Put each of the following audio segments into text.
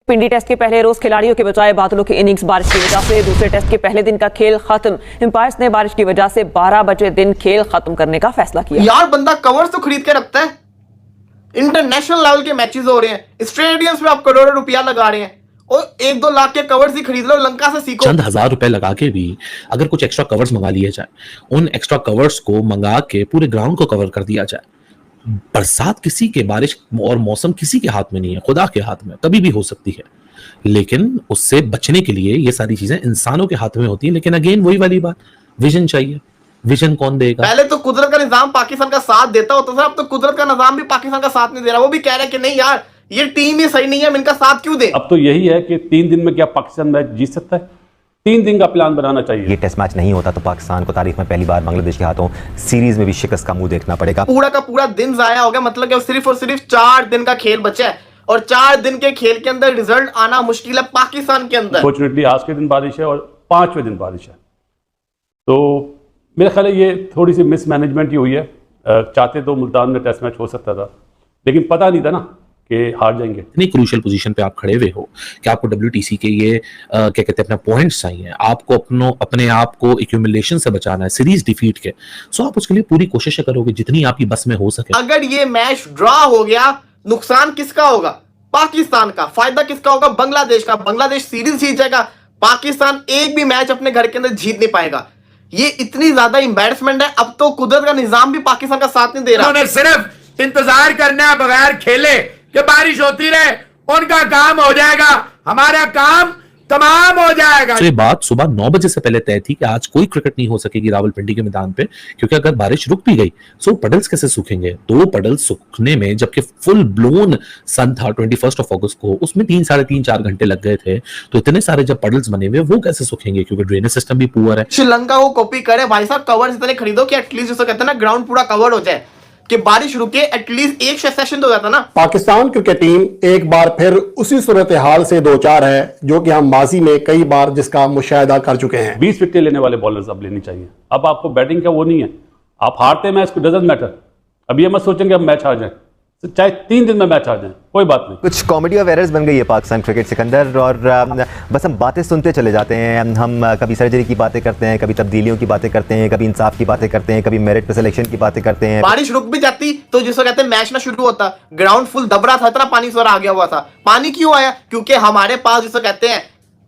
पिंडी test के पहले रोज खिलाड़ियों के बजाय बादलों की इनिंग्स बारिश की वजह से दूसरे टेस्ट के पहले दिन का खेल खत्म। एम्पायर्स ने बारिश की वजह से 12 बजे दिन खेल खत्म करने का फैसला किया। यार बंदा कवर्स तो खरीद के रखता है, इंटरनेशनल लेवल के मैचेस हो रहे हैं, स्टेडियम्स में आप करोड़ों रुपया लगा रहे हैं और 1-2 लाख के कवर्स ही खरीद लो, लंका से सीखो। चंद हजार रुपए लगा के भी अगर कुछ एक्स्ट्रा कवर्स मंगा लिए जाए, उन एक्स्ट्रा कवर्स को मंगा के पूरे ग्राउंड को कवर कर दिया जाए। बरसात किसी के, बारिश और मौसम किसी के हाथ में नहीं है, खुदा के हाथ में, कभी भी हो सकती है। लेकिन उससे बचने के लिए ये सारी चीजें इंसानों के हाथ में होती हैं। लेकिन अगेन वही वाली बात, विजन चाहिए। विजन कौन देगा? पहले तो कुदरत का निजाम पाकिस्तान का साथ देता होता था, अब तो कुदरत का निजाम भी पाकिस्तान का साथ नहीं दे रहा। वो भी कह रहे हैं कि नहीं यार ये टीम ही सही नहीं है, हम इनका साथ क्यों दें। अब तो यही है कि 3 दिन में क्या पाकिस्तान मैच जीत सकता है? 3 दिन का प्लान बनाना चाहिए। ये टेस्ट मैच नहीं होता तो पाकिस्तान को तारीख में पहली बार बांग्लादेश के हाथों सीरीज में भी शिकस्त का मुंह देखना पड़ेगा। पूरा का पूरा दिन जाया हो गया, मतलब कि सिर्फ और सिर्फ 4 दिन का खेल बचा है और 4 दिन के खेल के अंदर रिजल्ट आना मुश्किल है पाकिस्तान के अंदर। फॉर्चुनेटली आज के दिन बारिश है और 5वें दिन बारिश है, तो मेरा ख्याल है ये थोड़ी सी मिसमैनेजमेंट ही हुई है। चाहते तो मुल्तान में टेस्ट मैच हो सकता था, लेकिन पता नहीं था ना कि हार जाएंगे। इतनी क्रूशियल पोजीशन पे आप खड़े हुए हो कि आपको WTC के ये क्या कहते हैं अपना पॉइंट्स चाहिए, आपको अपने आप को एक्यूमुलेशन से बचाना है, सीरीज डिफीट के। सो आप उसके लिए पूरी कोशिश करोगे जितनी आपकी बस में हो सके। अगर ये मैच ड्रॉ हो गया, नुकसान किसका होगा? पाकिस्तान का। फायदा किसका होगा? बांग्लादेश का। बांग्लादेश सीरीज जीत जाएगा, पाकिस्तान एक भी मैच अपने घर के अंदर जीत नहीं पाएगा। ये इतनी ज्यादा एम्बैरसमेंट है। अब तो कुदरत का निजाम भी पाकिस्तान का साथ नहीं दे रहा। उन्होंने सिर्फ इंतजार करना है बगैर खेले कि बारिश होती रहे, उनका काम हो जाएगा, हमारा काम तमाम हो जाएगा। तो ये बात सुबह 9 बजे से पहले तय थी कि आज कोई क्रिकेट नहीं हो सकेगी रावलपिंडी के मैदान पे, क्योंकि अगर बारिश रुक भी गई तो पडल्स कैसे सूखेंगे? 2 पडल्स सूखने में, जबकि फुल ब्लोन सन था 21 अगस्त को, उसमें 3-4 घंटे लग गए थे। तो इतने सारे जब पडल्स बने हुए वो कैसे सूखेंगे? क्योंकि ड्रेनेज सिस्टम भी पुअर है। श्रीलंका को कॉपी करे भाई साहब, कवर इतने खरीदो कि एटलीस्ट जिसको कहते हैं ना ग्राउंड पूरा कवर हो जाए, कि बारिश रुके, एटलीस्ट एक सेशन तो हो जाता ना। पाकिस्तान क्रिकेट टीम एक बार फिर उसी सूरत हाल से दो चार है जो कि हम माजी में कई बार जिसका मुशाहिदा कर चुके हैं। 20 विकेट लेने वाले बॉलर्स अब लेनी चाहिए। अब आपको बैटिंग का वो नहीं है, आप हारते मैच को डजंट मैटर। अब ये मत सोचेंगे अब मैच हार जाए, चाहे 3 दिन में मैच आ जाए, कोई बात नहीं। कुछ कॉमेडी ऑफ एरर्स बन गई है पाकिस्तान क्रिकेट सिकंदर, और बस हम बातें सुनते चले जाते हैं। हम कभी सर्जरी की बातें करते हैं, कभी तब्दीलियों की बातें करते हैं, कभी इंसाफ की बातें करते हैं, कभी मेरिट पे सिलेक्शन की बातें करते हैं। बारिश रुक भी जाती तो जिसको कहते हैं मैच ना शुरू होता, ग्राउंड फुल दबरा था, इतना पानी सर आ गया हुआ था। पानी क्यों आया? क्योंकि हमारे पास जिसको कहते हैं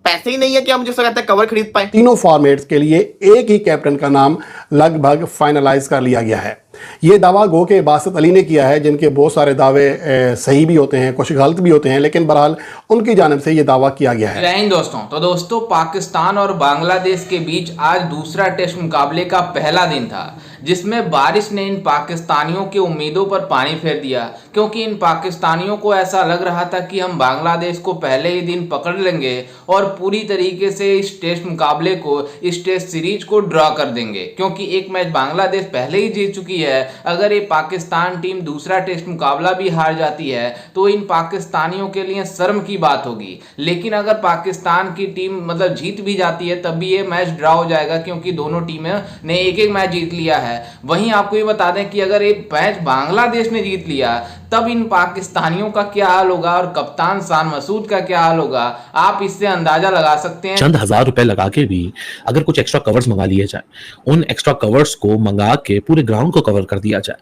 पैसे ही नहीं है कि हम जिसको कहते हैं कवर खरीद पाए। तीनों फॉर्मेट्स के लिए एक ही कैप्टन का नाम लगभग फाइनलाइज कर लिया गया है। ये दावा गो के बासित अली ने किया है, जिनके बहुत सारे दावे सही भी होते हैं, कुछ गलत भी होते हैं, लेकिन बहरहाल उनकी जानिब से ये दावा किया गया है। जय हिंद दोस्तों। तो दोस्तों, पाकिस्तान और बांग्लादेश के बीच आज दूसरा टेस्ट मुकाबले का पहला दिन था, जिसमें बारिश ने इन पाकिस्तानियों की उम्मीदों पर पानी फेर दिया, क्योंकि इन पाकिस्तानियों को ऐसा लग रहा था कि हम बांग्लादेश को पहले ही दिन पकड़ लेंगे और पूरी तरीके से इस टेस्ट मुकाबले को, इस टेस्ट सीरीज को ड्रॉ कर देंगे, क्योंकि एक मैच बांग्लादेश पहले ही जीत चुकी है। अगर ये पाकिस्तान टीम दूसरा टेस्ट मुकाबला भी हार जाती है तो इन पाकिस्तानियों के लिए शर्म की बात होगी। लेकिन अगर पाकिस्तान की टीम मतलब जीत भी जाती है तब भी ये मैच ड्रॉ हो जाएगा, क्योंकि दोनों टीमें ने एक एक मैच जीत लिया है। वहीं आपको ये बता दें कि अगर ये मैच बांग्लादेश ने जीत लिया तब इन पाकिस्तानियों का क्या हाल होगा और कप्तान शान मसूद का क्या हाल होगा, आप इससे अंदाजा लगा सकते हैं। चंद हजार रुपए लगा के भी अगर कुछ एक्स्ट्रा कवर्स मंगा लिए जाए, उन एक्स्ट्रा कवर्स को मंगा के पूरे ग्राउंड को कवर कर दिया जाए।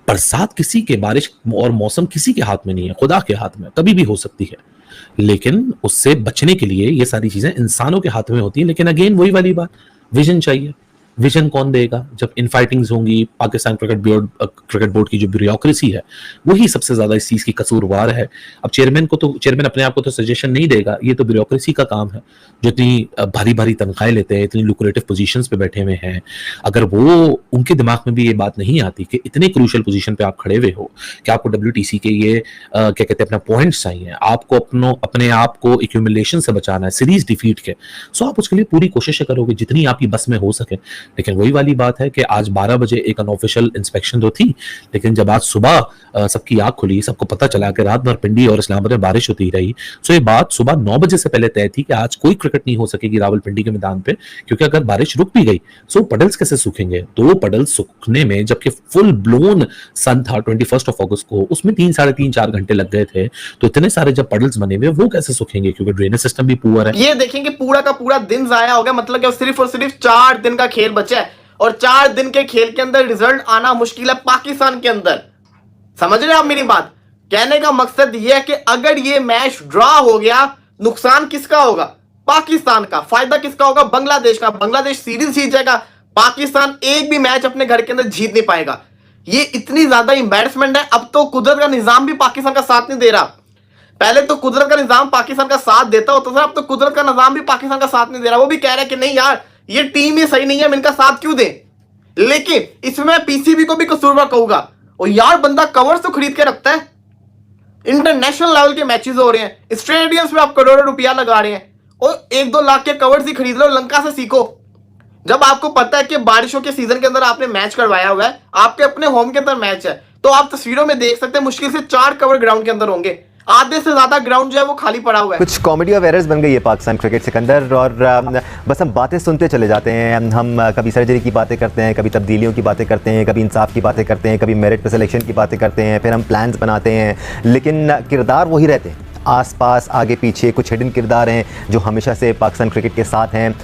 बरसात किसी के, बारिश और मौसम किसी के हाथ में नहीं है, खुदा के हाथ में, कभी भी हो सकती है। लेकिन उससे बचने के लिए ये सारी चीजें इंसानों के हाथ में होती है। लेकिन अगेन वही वाली बात, विजन चाहिए। विजन कौन देगा? जब इनफाइटिंग्स होंगी, पाकिस्तान क्रिकेट बोर्ड की जो ब्यूरोक्रेसी है वही सबसे ज्यादा इस चीज की कसूरवार है। अब चेयरमैन अपने आप को तो सजेशन नहीं देगा, ये तो ब्यूरोक्रेसी का काम है, जो इतनी भारी भारी तनख्वाहें लेते हैं, इतनी लुक्रेटिव पोजीशंस पे बैठे हुए हैं। अगर वो उनके दिमाग में भी ये बात नहीं आती कि इतने क्रूशियल पोजीशन पे आप खड़े हुए हो कि आपको WTC के ये क्या कहते हैं अपना पॉइंट्स चाहिए, आपको अपने आप को एक्यूमुलेशन से बचाना है, सीरीज डिफीट के। सो आप उसके लिए पूरी कोशिश करोगे जितनी आपकी बस में हो सके। लेकिन वही वाली बात है कि आज 12 बजे एक अनऑफिशियल इंस्पेक्शन तो थी, लेकिन जब आज सुबह सबकी आंख खुली, सबको पता चला कि रात भर पिंडी और इस्लामाबाद में बारिश होती रही, तो ये बात सुबह 9 बजे से पहले तय थी कि आज कोई क्रिकेट नहीं हो सकेगी रावलपिंडी के मैदान पे, क्योंकि अगर बारिश रुक भी गई तो पडल्स कैसे सूखेंगे? 2 पडल्स सूखने में, जबकि फुल ब्लोन सन था 21 अगस्त को, उसमें 3 साढ़े 3-4 घंटे लग गए थे, तो इतने सारे जब पडल्स बने हुए वो कैसे सूखेंगे? क्योंकि ड्रेनेज सिस्टम भी पुअर है। ये देखेंगे पूरा का पूरा दिन जाया हो गया, मतलब कि सिर्फ और सिर्फ 4 दिन का खेल बचा है और 4 दिन के खेल के अंदर रिजल्ट आना मुश्किल है पाकिस्तान के अंदर। समझ रहे हैं आप मेरी बात? कहने का मकसद यह है कि अगर ये मैच ड्रॉ हो गया, नुकसान किसका होगा? पाकिस्तान का। फायदा किसका होगा? बांग्लादेश का। बांग्लादेश सीरीज जीत जाएगा, पाकिस्तान एक भी मैच अपने घर के अंदर जीत नहीं पाएगा। ये इतनी ज्यादा एम्बैरसमेंट है। अब तो कुदरत का निजाम भी पाकिस्तान का साथ नहीं दे रहा। पहले तो कुदरत का निजाम पाकिस्तान का साथ देता होता था, अब तो कुदरत का निजाम भी पाकिस्तान का साथ नहीं दे रहा। वो भी कह रहा है कि नहीं यार, ये टीम ही सही नहीं है, हम इनका साथ क्यों दें। लेकिन इसमें मैं पीसीबी को भी कसूरवार कहूंगा। और यार बंदा कवर्स तो खरीद के रखता है, इंटरनेशनल लेवल के मैचेस हो रहे हैं, स्टेडियम्स में आप करोड़ों रुपया लगा रहे हैं और 1-2 लाख के कवर्स ही खरीद लो। लंका से सीखो। जब आपको पता है कि बारिशों के सीजन के अंदर आपने मैच करवाया हुआ है, आपके अपने होम के अंदर मैच है, तो आप तस्वीरों में देख सकते हैं मुश्किल से 4 कवर ग्राउंड के अंदर होंगे। आधे से ज्यादा ग्राउंड जो है वो खाली पड़ा हुआ है। कुछ कॉमेडी ऑफ एरर्स बन गई है पाकिस्तान क्रिकेट सिकंदर, और बस हम बातें सुनते चले जाते हैं। हम कभी सर्जरी की बातें करते हैं, कभी तब्दीलियों की बातें करते हैं, कभी इंसाफ की बातें करते हैं, कभी मेरिट पे सिलेक्शन की बातें करते हैं, फिर हम प्लान्स बनाते हैं, लेकिन किरदार वही रहते हैं। आसपास आगे पीछे कुछ हिडन किरदार हैं जो हमेशा से पाकिस्तान क्रिकेट के साथ हैं।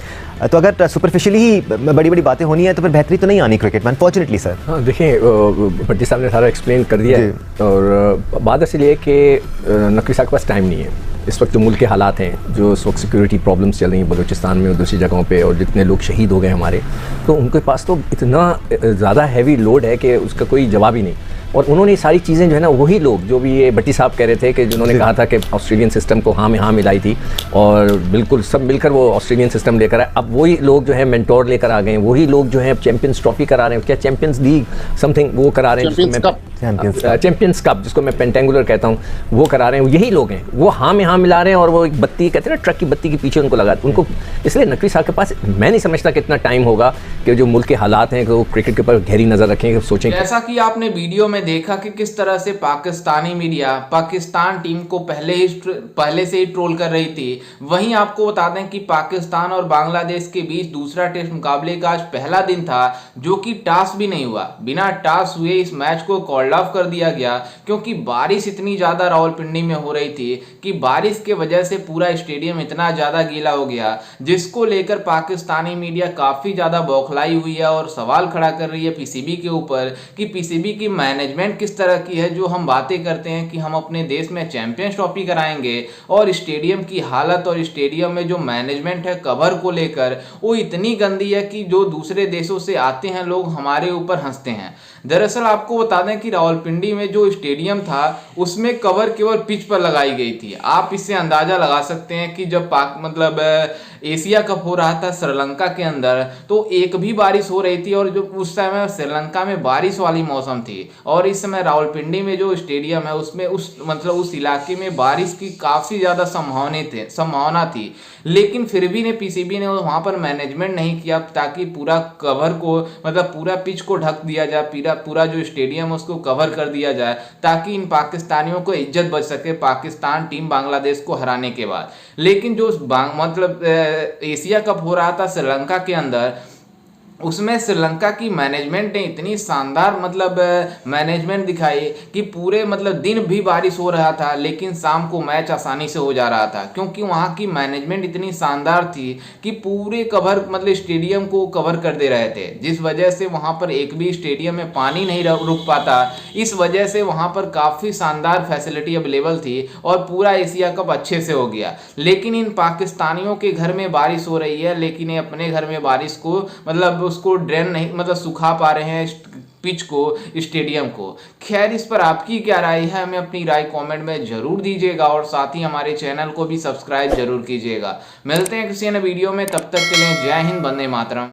तो अगर सुपरफिशियली ही बड़ी बड़ी बातें होनी है तो फिर बेहतरी तो नहीं आनी क्रिकेट में, अनफॉर्चुनेटली सर। हाँ देखिए, भट्टी साहब ने सारा एक्सप्लेन कर दिया है, और बात असल ये है कि नकवी साहब के पास टाइम नहीं है। इस वक्त जो मुल्क के हालात हैं, जो इस वक्त सिक्योरिटी प्रॉब्लम्स चल रही हैं बलूचिस्तान में और दूसरी जगहों पे, और जितने लोग शहीद हो गए हमारे, तो उनके पास तो इतना ज़्यादा हैवी लोड है कि उसका कोई जवाब ही नहीं। और उन्होंने सारी चीज़ें जो है ना, वही लोग जो भी ये भट्टी साहब कह रहे थे कि जिन्होंने कहा था कि ऑस्ट्रेलियन सिस्टम को हाँ में हाँ मिलाई थी, और बिल्कुल सब मिलकर वो ऑस्ट्रेलियन सिस्टम लेकर आए। अब वही लोग जो है मेंटोर लेकर आ गए हैं, वही लोग जो है चैंपियंस ट्रॉफी करा रहे हैं, क्या चैंपियंस लीग समथिंग वो करा रहे हैं, चैंपियंस कप जिसको मैं पेंटेंगुलर कहता हूँ, वो करा रहे हैं। यही लोग हैं, वो हाँ में हाँ मिला रहे हैं, और वो एक बत्ती कहते हैं ना, ट्रक की बत्ती के पीछे उनको लगा उनको। इसलिए नकवी साहब के पास मैं नहीं समझता कितना टाइम होगा कि जो मुल्क के हालात हैं कि वो क्रिकेट के ऊपर गहरी नज़र रखें, सोचें। जैसा कि आपने वीडियो में देखा कि किस तरह से पाकिस्तानी मीडिया पाकिस्तान टीम को पहले से ही ट्रोल कर रही थी, वहीं आपको बता दें कि पाकिस्तान और बांग्लादेश के बीच दूसरा टेस्ट मुकाबले का आज पहला दिन था, जो कि टॉस भी नहीं हुआ। बिना टॉस हुए इस मैच को कॉल्ड ऑफ कर दिया गया, क्योंकि बारिश इतनी ज़्यादा रावलपिंडी में हो रही थी कि बारिश के वजह से पूरा स्टेडियम इतना ज़्यादा गीला हो गया, जिसको लेकर पाकिस्तानी मीडिया काफ़ी ज़्यादा बौखलाई हुई है और सवाल खड़ा कर रही है पीसीबी के ऊपर कि पीसीबी की मैनेजमेंट किस तरह की है, जो हम बातें करते हैं कि हम अपने देश में चैंपियंस ट्रॉफी कराएंगे, और स्टेडियम की हालत और स्टेडियम में जो मैनेजमेंट है कवर को लेकर, वो इतनी गंदी है कि जो दूसरे देशों से आते हैं लोग हमारे ऊपर हंसते हैं। दरअसल आपको बता दें कि रावलपिंडी में जो स्टेडियम था उसमें कवर केवल पिच पर लगाई गई थी। आप इससे अंदाजा लगा सकते हैं कि जब एशिया कप हो रहा था श्रीलंका के अंदर, तो एक भी बारिश हो रही थी, और जो उस समय श्रीलंका में बारिश वाली मौसम थी, और इस समय रावलपिंडी में जो स्टेडियम है उसमें उस इलाके में बारिश की काफ़ी ज़्यादा संभावना थी। लेकिन फिर भी पीसीबी ने वहाँ पर मैनेजमेंट नहीं किया ताकि पूरा कवर को पूरा पिच को ढक दिया जाए, पूरा जो स्टेडियम है उसको कवर कर दिया जाए, ताकि इन पाकिस्तानियों को इज्जत बच सके पाकिस्तान टीम बांग्लादेश को हराने के बाद। लेकिन जो एशिया कप हो रहा था श्रीलंका के अंदर, उसमें श्रीलंका की मैनेजमेंट ने इतनी शानदार मैनेजमेंट दिखाई कि पूरे दिन भी बारिश हो रहा था, लेकिन शाम को मैच आसानी से हो जा रहा था, क्योंकि वहाँ की मैनेजमेंट इतनी शानदार थी कि पूरे कवर स्टेडियम को कवर कर दे रहे थे, जिस वजह से वहाँ पर एक भी स्टेडियम में पानी नहीं रुक पाता। इस वजह से वहाँ पर काफ़ी शानदार फैसिलिटी अवेलेबल थी और पूरा एशिया कप अच्छे से हो गया। लेकिन इन पाकिस्तानियों के घर में बारिश हो रही है, लेकिन ये अपने घर में बारिश को उसको ड्रेन नहीं सुखा पा रहे हैं पिच को, स्टेडियम को। खैर, इस पर आपकी क्या राय है, हमें अपनी राय कमेंट में जरूर दीजिएगा, और साथ ही हमारे चैनल को भी सब्सक्राइब जरूर कीजिएगा। मिलते हैं किसी अन्य वीडियो में, तब तक के लिए जय हिंद, वंदे मातरम।